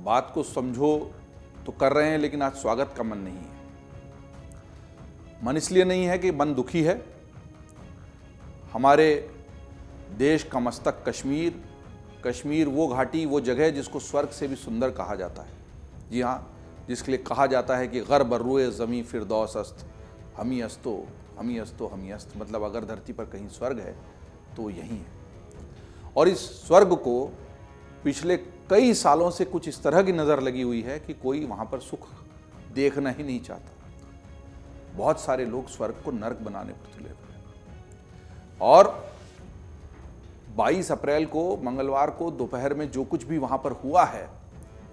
बात को समझो तो कर रहे हैं, लेकिन आज स्वागत का मन नहीं है। मन इसलिए नहीं है कि मन दुखी है। हमारे देश का मस्तक कश्मीर, कश्मीर वो घाटी, वो जगह जिसको स्वर्ग से भी सुंदर कहा जाता है। जी हाँ, जिसके लिए कहा जाता है कि गर बर्रुए ज़मी फिरदौस अस्त, हमी अस्तो हमी अस्तो हमी अस्त, मतलब अगर धरती पर कहीं स्वर्ग है तो यहीं है। और इस स्वर्ग को पिछले कई सालों से कुछ इस तरह की नज़र लगी हुई है कि कोई वहाँ पर सुख देखना ही नहीं चाहता। बहुत सारे लोग स्वर्ग को नर्क बनाने पर तुले हुए हैं। और 22 अप्रैल को मंगलवार को दोपहर में जो कुछ भी वहाँ पर हुआ है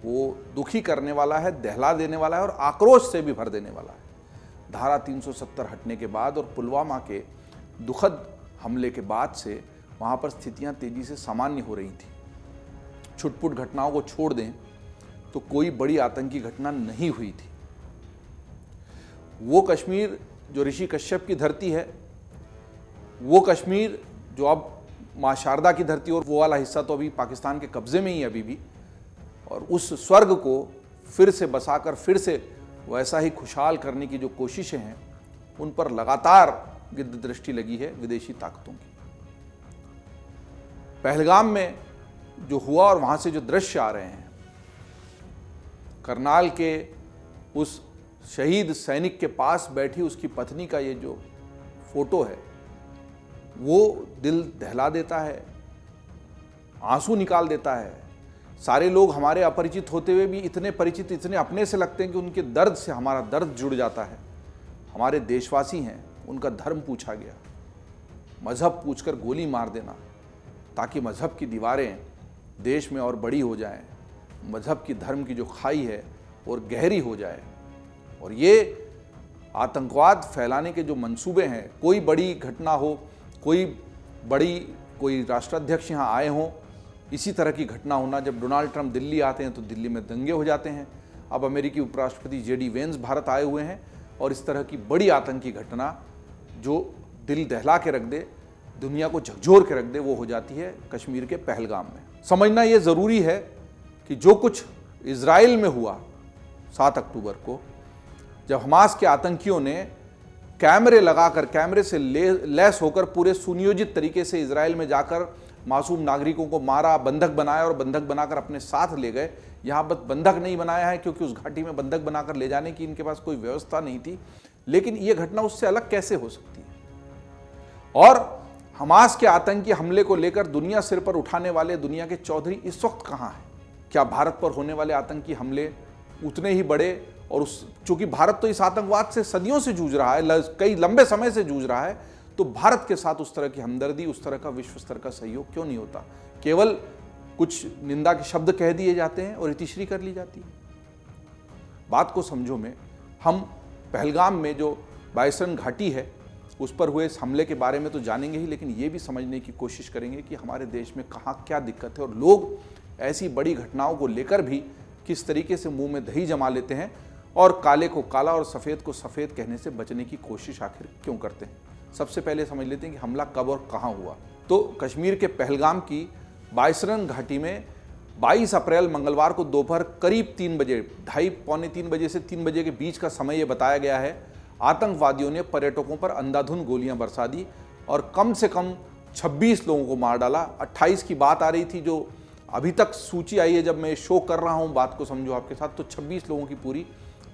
वो दुखी करने वाला है, दहला देने वाला है और आक्रोश से भी भर देने वाला है। धारा 370 हटने के बाद और पुलवामा के दुखद हमले के बाद से वहाँ पर स्थितियाँ तेजी से सामान्य हो रही थी। छुटपुट घटनाओं को छोड़ दें तो कोई बड़ी आतंकी घटना नहीं हुई थी। वो कश्मीर जो ऋषि कश्यप की धरती है, वो कश्मीर जो अब माँ शारदा की धरती, और वो वाला हिस्सा तो अभी पाकिस्तान के कब्जे में ही अभी भी, और उस स्वर्ग को फिर से बसाकर फिर से वैसा ही खुशहाल करने की जो कोशिशें हैं, उन पर लगातार गिद्ध दृष्टि लगी है विदेशी ताकतों की। पहलगाम में जो हुआ और वहाँ से जो दृश्य आ रहे हैं, करनाल के उस शहीद सैनिक के पास बैठी उसकी पत्नी का ये जो फोटो है, वो दिल दहला देता है, आंसू निकाल देता है। सारे लोग हमारे अपरिचित होते हुए भी इतने परिचित, इतने अपने से लगते हैं कि उनके दर्द से हमारा दर्द जुड़ जाता है। हमारे देशवासी हैं, उनका धर्म पूछा गया, मजहब पूछकर गोली मार देना ताकि मजहब की दीवारें देश में और बड़ी हो जाएं, मजहब की धर्म की जो खाई है और गहरी हो जाए। और ये आतंकवाद फैलाने के जो मंसूबे हैं, कोई बड़ी घटना हो, कोई राष्ट्राध्यक्ष यहाँ आए हों, इसी तरह की घटना होना। जब डोनाल्ड ट्रंप दिल्ली आते हैं तो दिल्ली में दंगे हो जाते हैं। अब अमेरिकी उपराष्ट्रपति JD वेंस भारत आए हुए हैं और इस तरह की बड़ी आतंकी घटना जो दिल दहला के रख दे, दुनिया को झकझोर के रख दे, वो हो जाती है कश्मीर के पहलगाम में। समझना ये ज़रूरी है कि जो कुछ इजराइल में हुआ 7 अक्टूबर को, जब हमास के आतंकियों ने कैमरे लगाकर, कैमरे से लैस होकर पूरे सुनियोजित तरीके से इजराइल में जाकर मासूम नागरिकों को मारा, बंधक बनाया और बंधक बनाकर अपने साथ ले गए। यहाँ बस बंधक नहीं बनाया है क्योंकि उस घाटी में बंधक बनाकर ले जाने की इनके पास कोई व्यवस्था नहीं थी, लेकिन ये घटना उससे अलग कैसे हो सकती है। और हमास के आतंकी हमले को लेकर दुनिया सिर पर उठाने वाले दुनिया के चौधरी इस वक्त कहाँ हैं? क्या भारत पर होने वाले आतंकी हमले उतने ही बड़े, और चूंकि भारत तो इस आतंकवाद से सदियों से जूझ रहा है, कई लंबे समय से जूझ रहा है, तो भारत के साथ उस तरह की हमदर्दी, उस तरह का विश्व स्तर का सहयोग क्यों नहीं होता? केवल कुछ निंदा के शब्द कह दिए जाते हैं और इतिश्री कर ली जाती है। बात को समझो में हम पहलगाम में जो बायसन घाटी है उस पर हुए इस हमले के बारे में तो जानेंगे ही, लेकिन ये भी समझने की कोशिश करेंगे कि हमारे देश में कहाँ क्या दिक्कत है और लोग ऐसी बड़ी घटनाओं को लेकर भी किस तरीके से मुंह में दही जमा लेते हैं और काले को काला और सफ़ेद को सफ़ेद कहने से बचने की कोशिश आखिर क्यों करते हैं। सबसे पहले समझ लेते हैं कि हमला कब और कहाँ हुआ। तो कश्मीर के पहलगाम की बायसरन घाटी में 22 अप्रैल मंगलवार को दोपहर करीब 3 बजे, ढाई पौने 3 बजे से 3 बजे के बीच का समय ये बताया गया है, आतंकवादियों ने पर्यटकों पर अंधाधुंध गोलियां बरसा दी और कम से कम 26 लोगों को मार डाला। 28 की बात आ रही थी, जो अभी तक सूची आई है, जब मैं शो कर रहा हूँ बात को समझो आपके साथ, तो 26 लोगों की पूरी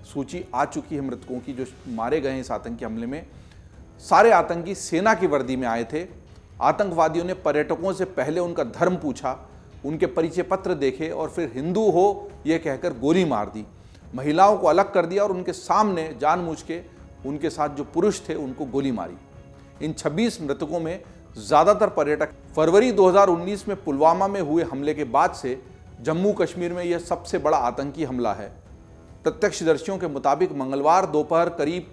सूची आ चुकी है मृतकों की जो मारे गए हैं इस आतंकी हमले में। सारे आतंकी सेना की वर्दी में आए थे। आतंकवादियों ने पर्यटकों से पहले उनका धर्म पूछा, उनके परिचय पत्र देखे और फिर हिंदू हो यह कहकर गोली मार दी। महिलाओं को अलग कर दिया और उनके सामने जानबूझ के उनके साथ जो पुरुष थे उनको गोली मारी। इन 26 मृतकों में ज़्यादातर पर्यटक। फरवरी 2019 में पुलवामा में हुए हमले के बाद से जम्मू कश्मीर में यह सबसे बड़ा आतंकी हमला है। प्रत्यक्षदर्शियों के मुताबिक मंगलवार दोपहर करीब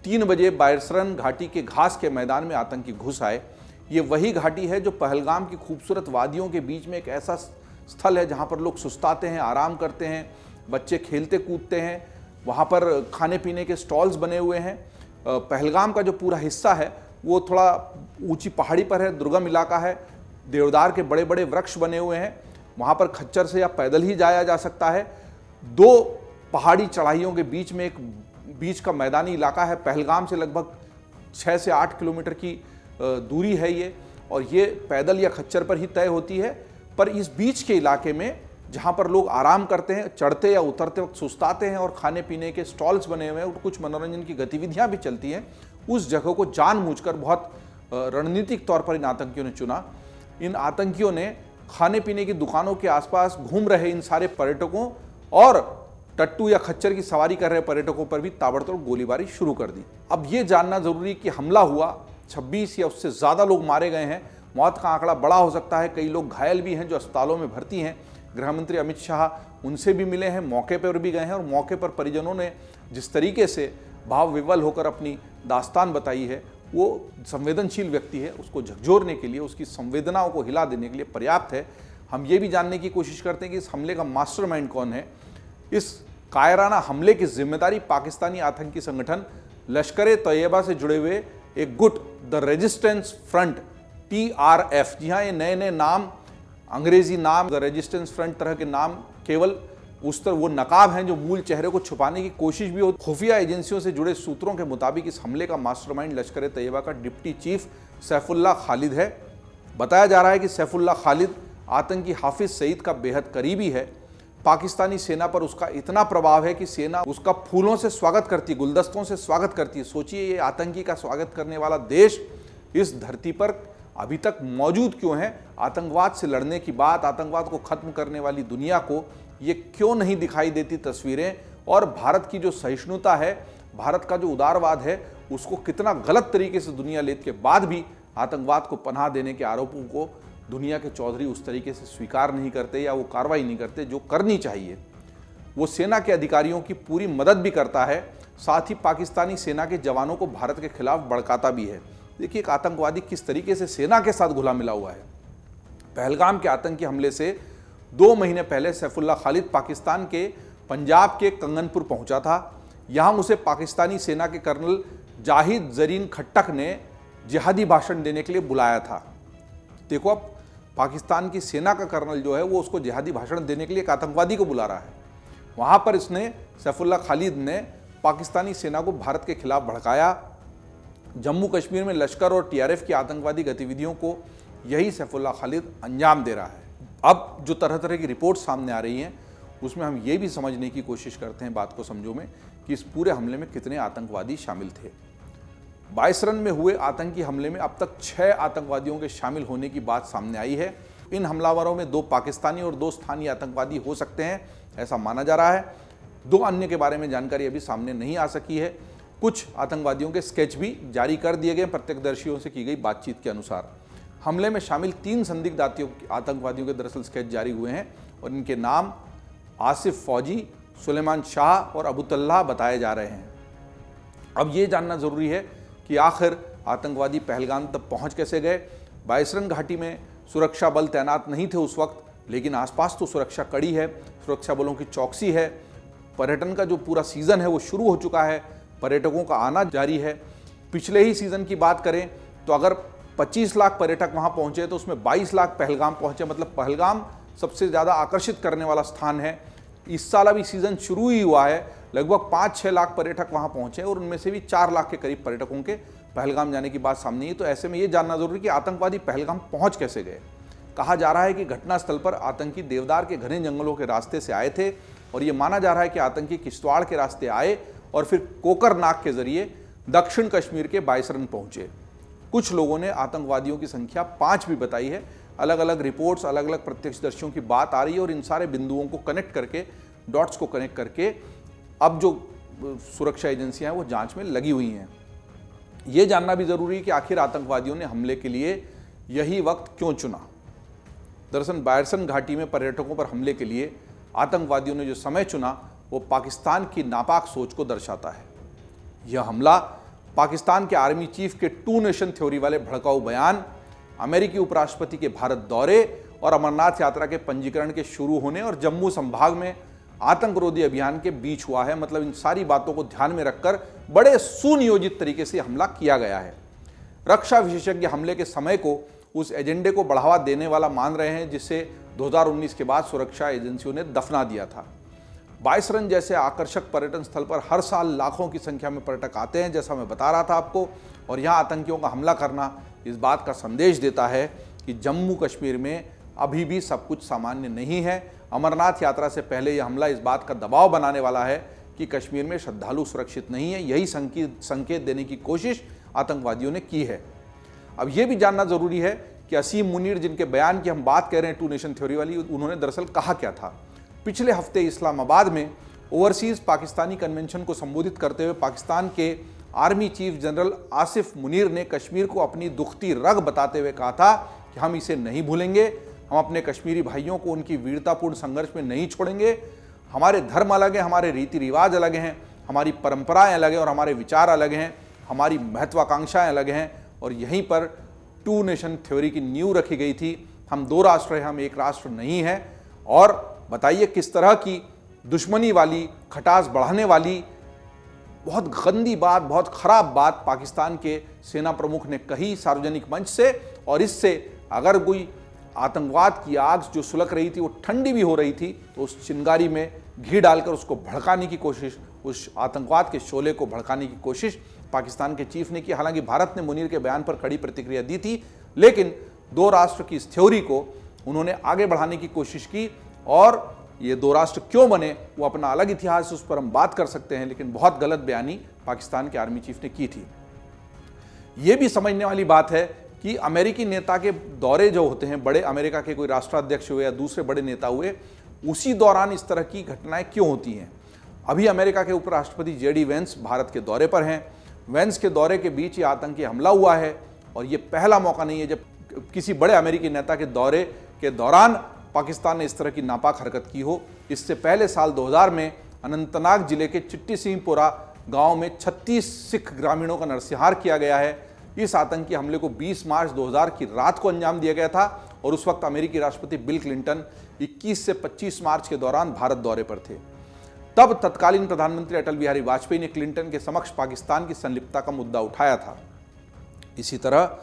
3 बजे बायसरन घाटी के घास के मैदान में आतंकी घुस आए। ये वही घाटी है जो पहलगाम की खूबसूरत वादियों के बीच में एक ऐसा स्थल है जहाँ पर लोग सुस्ताते हैं, आराम करते हैं, बच्चे खेलते कूदते हैं। वहाँ पर खाने पीने के स्टॉल्स बने हुए हैं। पहलगाम का जो पूरा हिस्सा है वो थोड़ा ऊंची पहाड़ी पर है, दुर्गम इलाका है, देवदार के बड़े बड़े वृक्ष बने हुए हैं वहाँ पर खच्चर से या पैदल ही जाया जा सकता है। 2 पहाड़ी चढ़ाइयों के बीच में एक बीच का मैदानी इलाका है। पहलगाम से लगभग 6 से 8 किलोमीटर की दूरी है ये, और ये पैदल या खच्चर पर ही तय होती है। पर इस बीच के इलाके में जहाँ पर लोग आराम करते हैं, चढ़ते या उतरते वक्त सुस्ताते हैं और खाने पीने के स्टॉल्स बने हुए हैं और कुछ मनोरंजन की गतिविधियाँ भी चलती हैं, उस जगह को जानबूझकर बहुत रणनीतिक तौर पर इन आतंकियों ने चुना। इन आतंकियों ने खाने पीने की दुकानों के आसपास घूम रहे इन सारे पर्यटकों और टट्टू या खच्चर की सवारी कर रहे पर्यटकों पर भी ताबड़तोड़ गोलीबारी शुरू कर दी। अब ये जानना जरूरी कि हमला हुआ, 26 या उससे ज़्यादा लोग मारे गए हैं, मौत का आंकड़ा बड़ा हो सकता है, कई लोग घायल भी हैं जो अस्पतालों में भर्ती हैं। गृहमंत्री अमित शाह उनसे भी मिले हैं, मौके पर भी गए हैं, और मौके पर परिजनों ने जिस तरीके से भाव विवल होकर अपनी दास्तान बताई है, वो संवेदनशील व्यक्ति है, उसको झकझोरने के लिए, उसकी संवेदनाओं को हिला देने के लिए पर्याप्त है। हम ये भी जानने की कोशिश करते हैं कि इस हमले का मास्टरमाइंड कौन है। इस कायराना हमले की जिम्मेदारी पाकिस्तानी आतंकी संगठन लश्कर-ए-तैयबा से जुड़े हुए एक गुट द रेजिस्टेंस फ्रंट TRF, जी हाँ, ये नए नए नाम, अंग्रेजी नाम, द रेजिस्टेंस फ्रंट तरह के नाम केवल उस तरह वो नकाब हैं जो मूल चेहरे को छुपाने की कोशिश भी हो। खुफिया एजेंसियों से जुड़े सूत्रों के मुताबिक इस हमले का मास्टरमाइंड लश्कर-ए-तैयबा का डिप्टी चीफ सैफुल्लाह खालिद है। बताया जा रहा है कि सैफुल्लाह खालिद आतंकी हाफिज सईद का बेहद करीबी है। पाकिस्तानी सेना पर उसका इतना प्रभाव है कि सेना उसका फूलों से स्वागत करती है, गुलदस्तों से स्वागत करती है। सोचिए, ये आतंकी का स्वागत करने वाला देश इस धरती पर अभी तक मौजूद क्यों है? आतंकवाद से लड़ने की बात, आतंकवाद को खत्म करने वाली दुनिया को ये क्यों नहीं दिखाई देती तस्वीरें? और भारत की जो सहिष्णुता है, भारत का जो उदारवाद है, उसको कितना गलत तरीके से दुनिया लेने के बाद भी आतंकवाद को पनाह देने के आरोपों को दुनिया के चौधरी उस तरीके से स्वीकार नहीं करते या वो कार्रवाई नहीं करते जो करनी चाहिए। वो सेना के अधिकारियों की पूरी मदद भी करता है, साथ ही पाकिस्तानी सेना के जवानों को भारत के खिलाफ भड़काता भी है। देखिए, एक आतंकवादी किस तरीके से सेना के साथ घुला मिला हुआ है। पहलगाम के आतंकी हमले से 2 महीने पहले सैफुल्लाह खालिद पाकिस्तान के पंजाब के कंगनपुर पहुंचा था। यहां उसे पाकिस्तानी सेना के कर्नल जाहिद जरीन खट्टक ने जिहादी भाषण देने के लिए बुलाया था। देखो, अब पाकिस्तान की सेना का कर्नल जो है वो उसको जिहादी भाषण देने के लिए एक आतंकवादी को बुला रहा है। वहां पर इसने, सैफुल्लाह खालिद ने पाकिस्तानी सेना को भारत के खिलाफ भड़काया। जम्मू कश्मीर में लश्कर और TRF की आतंकवादी गतिविधियों को यही सैफुल्लाह खालिद अंजाम दे रहा है। अब जो तरह तरह की रिपोर्ट सामने आ रही हैं, उसमें हम ये भी समझने की कोशिश करते हैं, बात को समझो में, कि इस पूरे हमले में कितने आतंकवादी शामिल थे। बाइसरन में हुए आतंकी हमले में अब तक 6 आतंकवादियों के शामिल होने की बात सामने आई है। इन हमलावरों में 2 पाकिस्तानी और 2 स्थानीय आतंकवादी हो सकते हैं, ऐसा माना जा रहा है। 2 अन्य के बारे में जानकारी अभी सामने नहीं आ सकी है। कुछ आतंकवादियों के स्केच भी जारी कर दिए गए प्रत्यक्षदर्शियों से की गई बातचीत के अनुसार। हमले में शामिल 3 संदिग्ध आतंकवादियों के दरअसल स्केच जारी हुए हैं और इनके नाम आसिफ फौजी, सुलेमान शाह और अबूतल्लाह बताए जा रहे हैं। अब ये जानना जरूरी है कि आखिर आतंकवादी पहलगाम तक पहुंच कैसे गए। बाइसरन घाटी में सुरक्षा बल तैनात नहीं थे उस वक्त, लेकिन आसपास तो सुरक्षा कड़ी है, सुरक्षा बलों की चौकसी है। पर्यटन का जो पूरा सीजन है वो शुरू हो चुका है, पर्यटकों का आना जारी है। पिछले ही सीजन की बात करें तो अगर 25 लाख पर्यटक वहां पहुंचे तो उसमें 22 लाख पहलगाम पहुंचे, मतलब पहलगाम सबसे ज़्यादा आकर्षित करने वाला स्थान है। इस साल अभी सीजन शुरू ही हुआ है, लगभग 5-6 लाख पर्यटक वहां पहुंचे और उनमें से भी 4 लाख के करीब पर्यटकों के पहलगाम जाने की बात सामने आई। तो ऐसे में ये जानना जरूरी कि आतंकवादी पहलगाम पहुंच कैसे गए। कहा जा रहा है कि घटनास्थल पर आतंकी देवदार के घने जंगलों के रास्ते से आए थे और ये माना जा रहा है कि आतंकी किश्तवाड़ के रास्ते आए और फिर कोकरनाग के जरिए दक्षिण कश्मीर के बाइसरन पहुंचे। कुछ लोगों ने आतंकवादियों की संख्या 5 भी बताई है। अलग अलग रिपोर्ट्स, अलग अलग प्रत्यक्षदर्शियों की बात आ रही है और इन सारे बिंदुओं को कनेक्ट करके, डॉट्स को कनेक्ट करके अब जो सुरक्षा एजेंसियां हैं वो जांच में लगी हुई हैं। ये जानना भी जरूरी है कि आखिर आतंकवादियों ने हमले के लिए यही वक्त क्यों चुना। दरअसल बायरसन घाटी में पर्यटकों पर हमले के लिए आतंकवादियों ने जो समय चुना वो पाकिस्तान की नापाक सोच को दर्शाता है। यह हमला पाकिस्तान के आर्मी चीफ के 2 नेशन थ्योरी वाले भड़काऊ बयान, अमेरिकी उपराष्ट्रपति के भारत दौरे और अमरनाथ यात्रा के पंजीकरण के शुरू होने और जम्मू संभाग में आतंकरोधी अभियान के बीच हुआ है। मतलब इन सारी बातों को ध्यान में रखकर बड़े सुनियोजित तरीके से हमला किया गया है। रक्षा विशेषज्ञ हमले के समय को उस एजेंडे को बढ़ावा देने वाला मान रहे हैं जिसे 2019 के बाद सुरक्षा एजेंसियों ने दफना दिया था। बाइसरन जैसे आकर्षक पर्यटन स्थल पर हर साल लाखों की संख्या में पर्यटक आते हैं, जैसा मैं बता रहा था आपको, और यहाँ आतंकियों का हमला करना इस बात का संदेश देता है कि जम्मू कश्मीर में अभी भी सब कुछ सामान्य नहीं है। अमरनाथ यात्रा से पहले यह हमला इस बात का दबाव बनाने वाला है कि कश्मीर में श्रद्धालु सुरक्षित नहीं है। यही संकेत देने की कोशिश आतंकवादियों ने की है। अब यह भी जानना जरूरी है कि असीम मुनीर, जिनके बयान की हम बात कर रहे हैं, टू नेशन थ्योरी वाली, उन्होंने दरअसल कहा क्या था। पिछले हफ्ते इस्लामाबाद में ओवरसीज पाकिस्तानी कन्वेंशन को संबोधित करते हुए पाकिस्तान के army chief general Asif Munir ने कश्मीर को अपनी दुखती रग बताते हुए कहा था कि हम इसे नहीं भूलेंगे, हम अपने कश्मीरी भाइयों को उनकी वीरतापूर्ण संघर्ष में नहीं छोड़ेंगे। हमारे धर्म अलग हैं, हमारे रीति रिवाज अलग हैं, हमारी परंपराएं अलग हैं और हमारे विचार अलग हैं, हमारी महत्वाकांक्षाएं अलग हैं, और यहीं पर टू नेशन थ्योरी की नींव रखी गई थी। हम दो राष्ट्र हैं, हम एक राष्ट्र नहीं है। और बताइए किस तरह की दुश्मनी वाली, खटास बढ़ाने वाली, बहुत गंदी बात, बहुत खराब बात पाकिस्तान के सेना प्रमुख ने कही सार्वजनिक मंच से, और इससे अगर कोई आतंकवाद की आग जो सुलग रही थी वो ठंडी भी हो रही थी, तो उस चिंगारी में घी डालकर उसको भड़काने की कोशिश, उस आतंकवाद के शोले को भड़काने की कोशिश पाकिस्तान के चीफ ने की। हालांकि भारत ने मुनीर के बयान पर कड़ी प्रतिक्रिया दी थी, लेकिन दो राष्ट्र की इस थ्योरी को उन्होंने आगे बढ़ाने की कोशिश की। और ये दो राष्ट्र क्यों बने वो अपना अलग इतिहास, उस पर हम बात कर सकते हैं, लेकिन बहुत गलत बयानी पाकिस्तान के आर्मी चीफ ने की थी। ये भी समझने वाली बात है कि अमेरिकी नेता के दौरे जो होते हैं, बड़े अमेरिका के कोई राष्ट्राध्यक्ष हुए या दूसरे बड़े नेता हुए, उसी दौरान इस तरह की घटनाएं क्यों होती हैं। अभी अमेरिका के उपराष्ट्रपति जेडी वेंस भारत के दौरे पर हैं। वेंस के दौरे के बीच ये आतंकी हमला हुआ है, और ये पहला मौका नहीं है जब किसी बड़े अमेरिकी नेता के दौरे के दौरान पाकिस्तान ने इस तरह की नापाक हरकत की हो। इससे पहले साल 2000 में अनंतनाग जिले के चिट्टी सिंहपुरा गांव में 36 सिख ग्रामीणों का नरसंहार किया गया है। इस आतंकी हमले को 20 मार्च 2000 की रात को अंजाम दिया गया था, और उस वक्त अमेरिकी राष्ट्रपति बिल क्लिंटन 21 से 25 मार्च के दौरान भारत दौरे पर थे। तब तत्कालीन प्रधानमंत्री अटल बिहारी वाजपेयी ने क्लिंटन के समक्ष पाकिस्तान की संलिप्तता का मुद्दा उठाया था। इसी तरह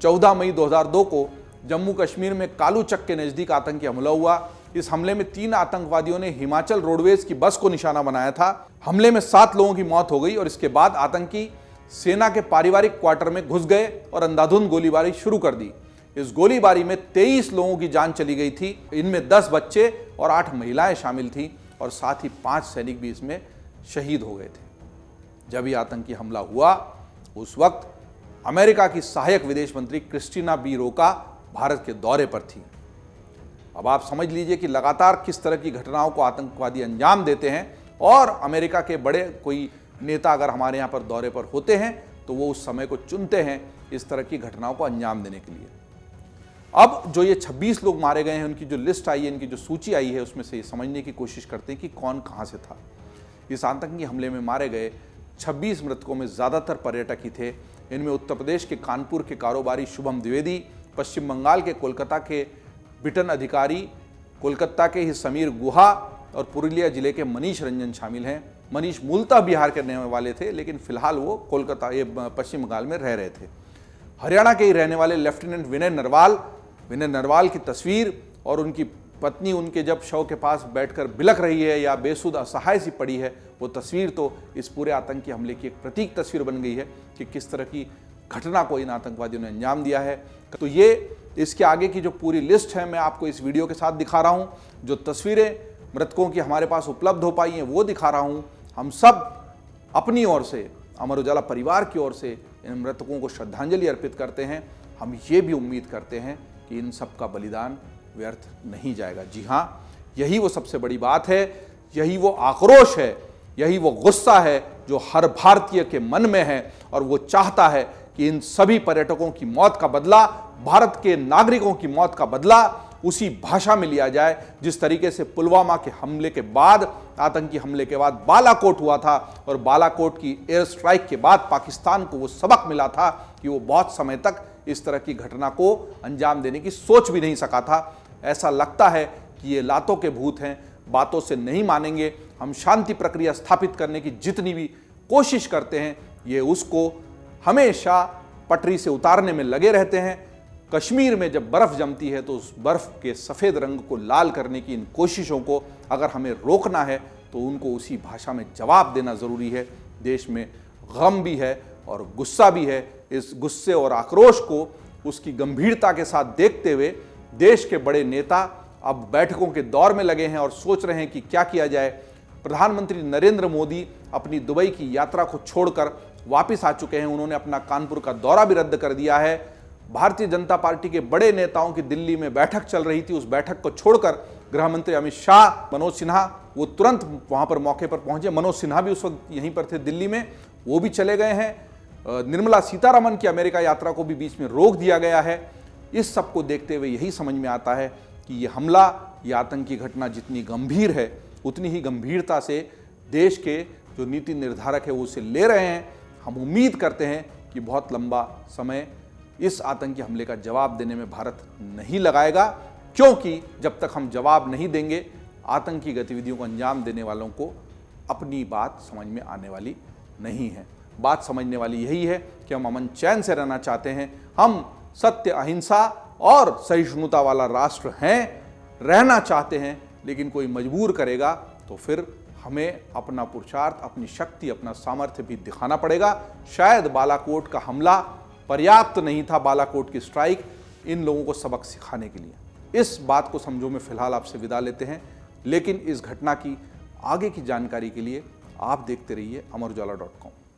14 मई 2002 को जम्मू कश्मीर में कालूचक के नजदीक आतंकी हमला हुआ। इस हमले में 3 आतंकवादियों ने हिमाचल रोडवेज की बस को निशाना बनाया था। हमले में 7 लोगों की मौत हो गई, और इसके बाद आतंकी सेना के पारिवारिक क्वार्टर में घुस गए और अंधाधुंध गोलीबारी शुरू कर दी। इस गोलीबारी में 23 लोगों की जान चली गई थी। इनमें 10 बच्चे और 8 महिलाएं शामिल थीं, और साथ ही 5 सैनिक भी इसमें शहीद हो गए थे। जब यह आतंकी हमला हुआ, उस वक्त अमेरिका की सहायक विदेश मंत्री क्रिस्टीना बी रोका भारत के दौरे पर थी। अब आप समझ लीजिए कि लगातार किस तरह की घटनाओं को आतंकवादी अंजाम देते हैं, और अमेरिका के बड़े कोई नेता अगर हमारे यहाँ पर दौरे पर होते हैं तो वो उस समय को चुनते हैं इस तरह की घटनाओं को अंजाम देने के लिए। अब जो ये 26 लोग मारे गए हैं, उनकी जो लिस्ट आई है, इनकी जो सूची आई है, उसमें से ये समझने की कोशिश करते हैं कि कौन कहाँ से था। इस आतंकी हमले में मारे गए 26 मृतकों में ज़्यादातर पर्यटक ही थे। इनमें उत्तर प्रदेश के कानपुर के कारोबारी शुभम द्विवेदी, पश्चिम बंगाल के कोलकाता के बिटन अधिकारी, कोलकाता के ही समीर गुहा और पुरुलिया जिले के मनीष रंजन शामिल हैं। मनीष मूलतः बिहार के रहने वाले थे, लेकिन फिलहाल वो कोलकाता पश्चिम बंगाल में रह रहे थे। हरियाणा के ही रहने वाले लेफ्टिनेंट विनय नरवाल की तस्वीर और उनकी पत्नी उनके जब शव के पास बैठकर बिलख रही है या बेसुध असहाय सी पड़ी है, वो तस्वीर तो इस पूरे आतंकी हमले की एक प्रतीक तस्वीर बन गई है कि किस तरह की घटना को इन आतंकवादियों ने अंजाम दिया है। तो ये इसके आगे की जो पूरी लिस्ट है मैं आपको इस वीडियो के साथ दिखा रहा हूँ। जो तस्वीरें मृतकों की हमारे पास उपलब्ध हो पाई हैं वो दिखा रहा हूँ। हम सब अपनी ओर से, अमर उजाला परिवार की ओर से इन मृतकों को श्रद्धांजलि अर्पित करते हैं। हम ये भी उम्मीद करते हैं कि इन सब का बलिदान व्यर्थ नहीं जाएगा। जी हाँ, यही वो सबसे बड़ी बात है, यही वो आक्रोश है, यही वो गुस्सा है जो हर भारतीय के मन में है, और वो चाहता है कि इन सभी पर्यटकों की मौत का बदला, भारत के नागरिकों की मौत का बदला उसी भाषा में लिया जाए जिस तरीके से पुलवामा के हमले के बाद, आतंकी हमले के बाद बालाकोट हुआ था, और बालाकोट की एयर स्ट्राइक के बाद पाकिस्तान को वो सबक मिला था कि वो बहुत समय तक इस तरह की घटना को अंजाम देने की सोच भी नहीं सका था। ऐसा लगता है कि ये लातों के भूत हैं, बातों से नहीं मानेंगे। हम शांति प्रक्रिया स्थापित करने की जितनी भी कोशिश करते हैं, ये उसको हमेशा पटरी से उतारने में लगे रहते हैं। कश्मीर में जब बर्फ जमती है तो उस बर्फ के सफ़ेद रंग को लाल करने की इन कोशिशों को अगर हमें रोकना है तो उनको उसी भाषा में जवाब देना ज़रूरी है। देश में गम भी है और गुस्सा भी है। इस गुस्से और आक्रोश को उसकी गंभीरता के साथ देखते हुए देश के बड़े नेता अब बैठकों के दौर में लगे हैं और सोच रहे हैं कि क्या किया जाए। प्रधानमंत्री नरेंद्र मोदी अपनी दुबई की यात्रा को छोड़कर वापस आ चुके हैं। उन्होंने अपना कानपुर का दौरा भी रद्द कर दिया है। भारतीय जनता पार्टी के बड़े नेताओं की दिल्ली में बैठक चल रही थी, उस बैठक को छोड़कर गृह मंत्री अमित शाह, मनोज सिन्हा वो तुरंत वहां पर मौके पर पहुंचे। मनोज सिन्हा भी उस वक्त यहीं पर थे दिल्ली में, वो भी चले गए हैं। निर्मला सीतारमण की अमेरिका यात्रा को भी बीच में रोक दिया गया है। इस सब को देखते हुए यही समझ में आता है कि ये हमला, ये आतंकी घटना जितनी गंभीर है उतनी ही गंभीरता से देश के जो नीति निर्धारक है वो उसे ले रहे हैं। हम उम्मीद करते हैं कि बहुत लंबा समय इस आतंकी हमले का जवाब देने में भारत नहीं लगाएगा, क्योंकि जब तक हम जवाब नहीं देंगे आतंकी गतिविधियों को अंजाम देने वालों को अपनी बात समझ में आने वाली नहीं है। बात समझने वाली यही है कि हम अमन चैन से रहना चाहते हैं। हम सत्य, अहिंसा और सहिष्णुता वाला राष्ट्र हैं, रहना चाहते हैं, लेकिन कोई मजबूर करेगा तो फिर हमें अपना पुरुषार्थ, अपनी शक्ति, अपना सामर्थ्य भी दिखाना पड़ेगा। शायद बालाकोट का हमला पर्याप्त नहीं था, बालाकोट की स्ट्राइक इन लोगों को सबक सिखाने के लिए। इस बात को समझो में फिलहाल आपसे विदा लेते हैं, लेकिन इस घटना की आगे की जानकारी के लिए आप देखते रहिए अमर उजाला.com।